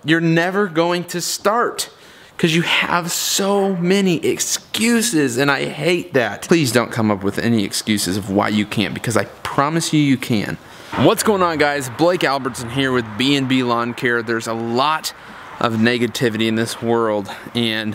You're never going to start because you have so many excuses, and I hate that. Please don't come up with any excuses of why you can't, because I promise you, you can. What's going on, guys? Blake Albertson here with B&B Lawn Care. There's a lot of negativity in this world, and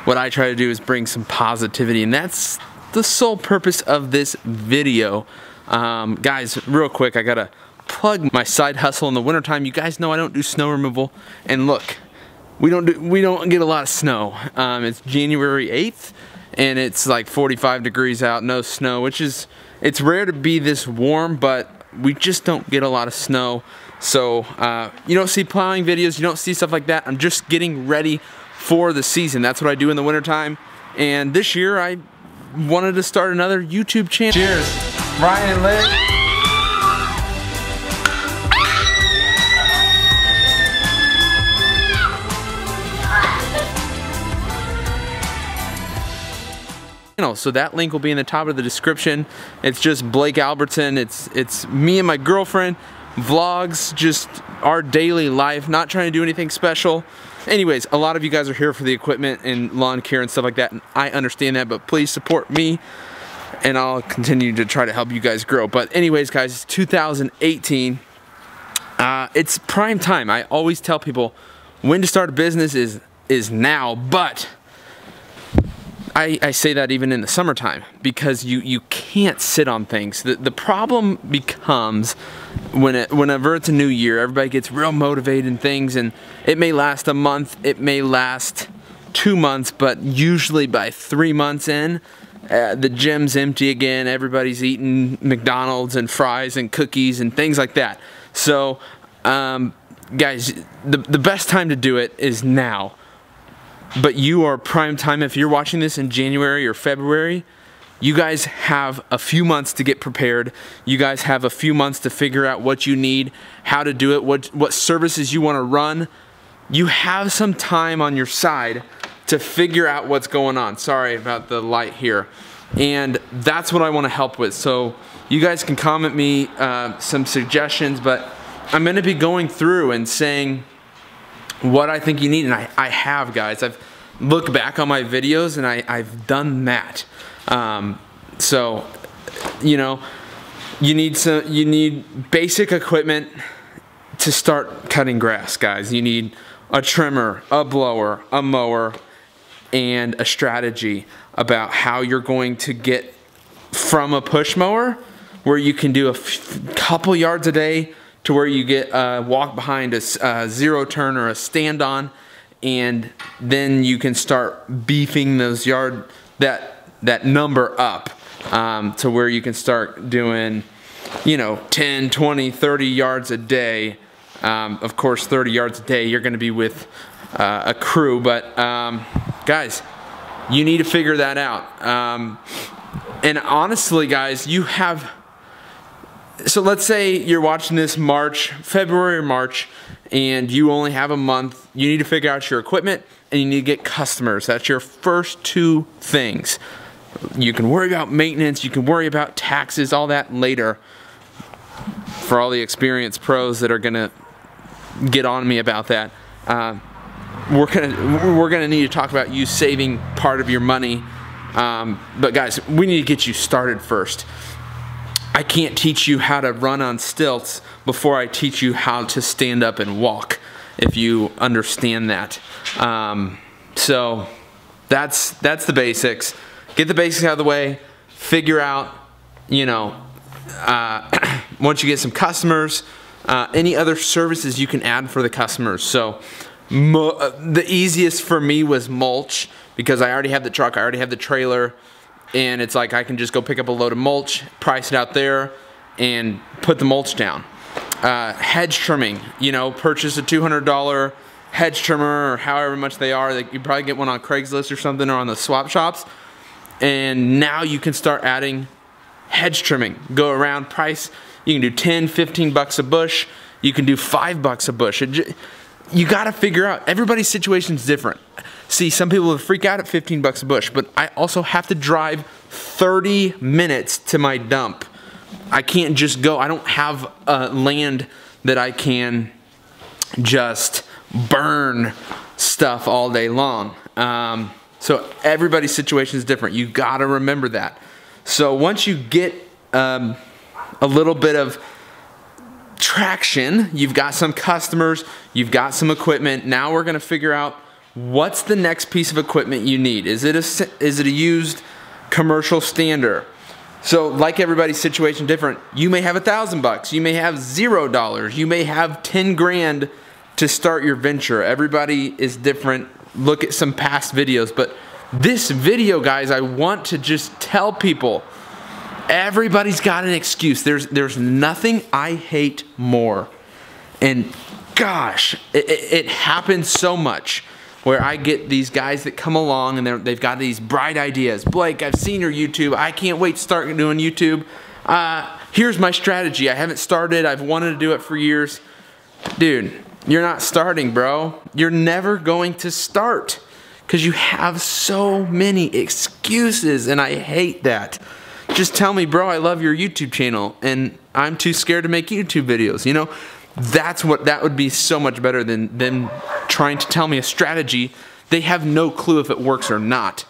what I try to do is bring some positivity, and that's the sole purpose of this video. Guys, real quick, I gotta plug my side hustle in the wintertime. You guys know I don't do snow removal, and look, we don't get a lot of snow. It's January 8th, and it's like 45 degrees out, no snow, which is, it's rare to be this warm, but we just don't get a lot of snow. So you don't see plowing videos, you don't see stuff like that. I'm just getting ready for the season. That's what I do in the wintertime. And this year I wanted to start another YouTube channel. Cheers, Ryan and Liz. So that link will be in the top of the description. It's just Blake Albertson. It's me and my girlfriend, vlogs, just our daily life, not trying to do anything special. Anyways, a lot of you guys are here for the equipment and lawn care and stuff like that, and I understand that, but please support me and I'll continue to try to help you guys grow. But anyways, guys, it's 2018. It's prime time. I always tell people when to start a business is now, but I say that even in the summertime, because you can't sit on things. The problem becomes whenever it's a new year, everybody gets real motivated in things, and it may last a month, it may last 2 months, but usually by 3 months in, the gym's empty again, everybody's eating McDonald's and fries and cookies and things like that. So guys, the best time to do it is now. But you are prime time. If you're watching this in January or February, you guys have a few months to get prepared. You guys have a few months to figure out what you need, how to do it, what services you want to run. You have some time on your side to figure out what's going on. Sorry about the light here. And that's what I want to help with. So you guys can comment me some suggestions, but I'm going to be going through and saying what I think you need, and I have, guys. I've looked back on my videos and I've done that. So, you know, you need basic equipment to start cutting grass, guys. You need a trimmer, a blower, a mower, and a strategy about how you're going to get from a push mower where you can do a couple yards a day to where you get walk behind a zero turn or a stand on, and then you can start beefing those that number up to where you can start doing, you know, 10, 20, 30 yards a day. Of course, 30 yards a day, you're going to be with a crew, but guys, you need to figure that out. And honestly, guys, you have. So let's say you're watching this February or March, and you only have a month. You need to figure out your equipment, and you need to get customers. That's your first two things. You can worry about maintenance, you can worry about taxes, all that later. For all the experienced pros that are gonna get on me about that, we're gonna need to talk about you saving part of your money. But guys, we need to get you started first. I can't teach you how to run on stilts before I teach you how to stand up and walk, if you understand that. So that's the basics. Get the basics out of the way, figure out, you know, once you get some customers, any other services you can add for the customers. So the easiest for me was mulch, because I already have the truck, I already have the trailer, and it's like I can just go pick up a load of mulch, price it out there, and put the mulch down. Hedge trimming, you know, purchase a $200 hedge trimmer or however much they are. You probably get one on Craigslist or something, or on the swap shops. And now you can start adding hedge trimming. Go around, price, you can do 10, 15 bucks a bush. You can do 5 bucks a bush. You gotta figure out, everybody's situation is different. See, some people will freak out at 15 bucks a bush, but I also have to drive 30 minutes to my dump. I can't just go, I don't have land that I can just burn stuff all day long. So everybody's situation is different. You gotta remember that. So once you get a little bit of traction, you've got some customers, you've got some equipment, now we're gonna figure out what's the next piece of equipment you need. Is it a used commercial stander? So like everybody's situation different. You may have $1,000, you may have $0, you may have 10 grand to start your venture. Everybody is different. Look at some past videos, but this video, guys, I want to just tell people, everybody's got an excuse. There's nothing I hate more. And gosh, it happens so much where I get these guys that come along and they've got these bright ideas. Blake, I've seen your YouTube. I can't wait to start doing YouTube. Here's my strategy. I haven't started. I've wanted to do it for years. Dude, you're not starting, bro. You're never going to start because you have so many excuses, and I hate that. Just tell me, bro, I love your YouTube channel and I'm too scared to make YouTube videos. You know, that would be so much better than them trying to tell me a strategy. They have no clue if it works or not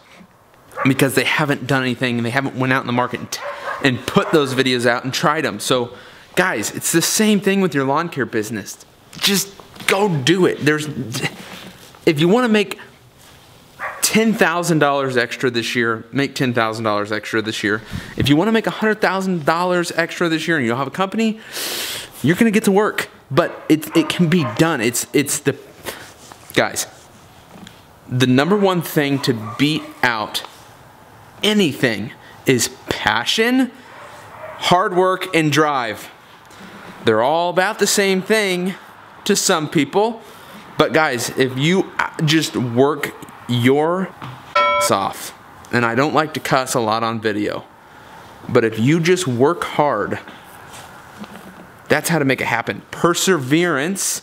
because they haven't done anything and they haven't went out in the market and put those videos out and tried them. So guys, it's the same thing with your lawn care business. Just go do it. If you want to make $10,000 extra this year, make $10,000 extra this year. If you want to make $100,000 extra this year and you don't have a company, you're going to get to work. But it can be done. Guys, the number one thing to beat out anything is passion, hard work, and drive. They're all about the same thing to some people. But guys, if you just work your ass off, and I don't like to cuss a lot on video, but if you just work hard, that's how to make it happen. Perseverance.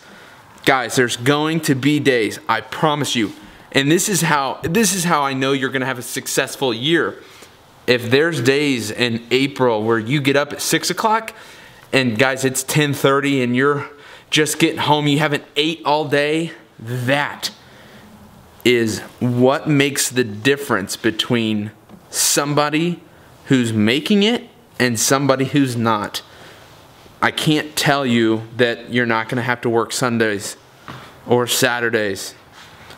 Guys, there's going to be days, I promise you. And this is how I know you're going to have a successful year. If there's days in April where you get up at 6 o'clock and guys, it's 10:30 and you're just getting home, you haven't ate all day, that is what makes the difference between somebody who's making it and somebody who's not. I can't tell you that you're not going to have to work Sundays or Saturdays.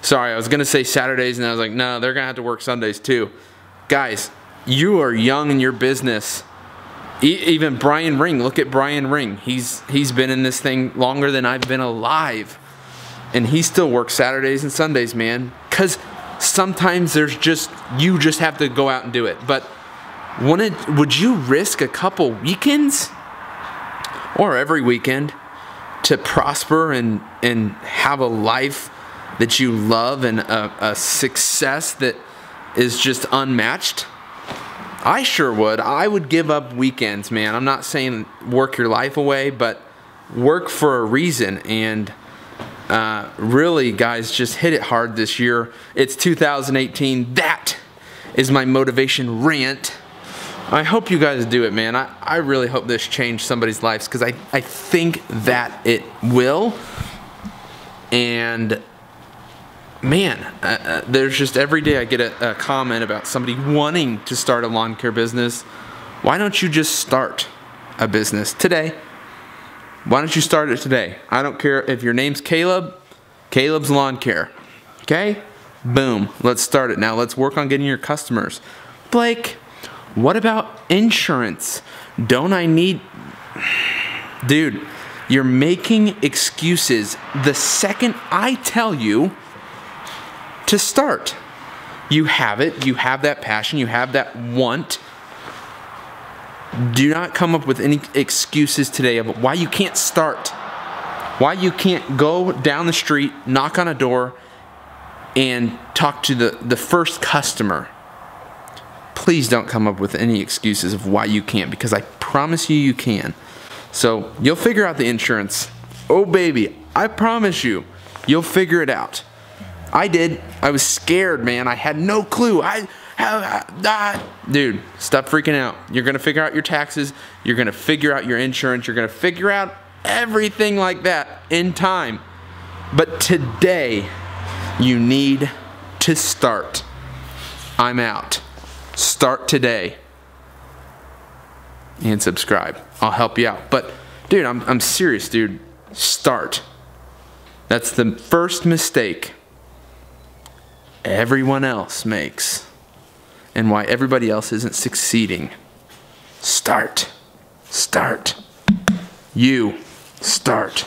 Sorry, I was going to say Saturdays and I was like, no, they're going to have to work Sundays too. Guys, you are young in your business. Even Brian Ring, look at Brian Ring. He's been in this thing longer than I've been alive. And he still works Saturdays and Sundays, man. Because sometimes you just have to go out and do it. But would you risk a couple weekends or every weekend to prosper and have a life that you love and a success that is just unmatched? I sure would. I would give up weekends, man. I'm not saying work your life away, but work for a reason. And really, guys, just hit it hard this year. It's 2018. That is my motivation rant. I hope you guys do it, man. I really hope this changed somebody's lives because I think that it will. And man, there's just every day I get a comment about somebody wanting to start a lawn care business. Why don't you just start a business today? Why don't you start it today? I don't care if your name's Caleb, Caleb's Lawn Care. Okay? Boom. Let's start it now. Let's work on getting your customers. Blake, what about insurance? Don't I need... Dude, you're making excuses the second I tell you to start. You have it. You have that passion. You have that want. Do not come up with any excuses today of why you can't start. Why you can't go down the street, knock on a door, and talk to the first customer. Please don't come up with any excuses of why you can't, because I promise you, you can. So you'll figure out the insurance. Oh baby, I promise you, you'll figure it out. I did. I was scared, man. I had no clue. Dude, stop freaking out. You're going to figure out your taxes. You're going to figure out your insurance. You're going to figure out everything like that in time. But today, you need to start. I'm out. Start today. And subscribe. I'll help you out. But, dude, I'm serious, dude. Start. That's the first mistake everyone else makes. And why everybody else isn't succeeding. Start. Start. You start.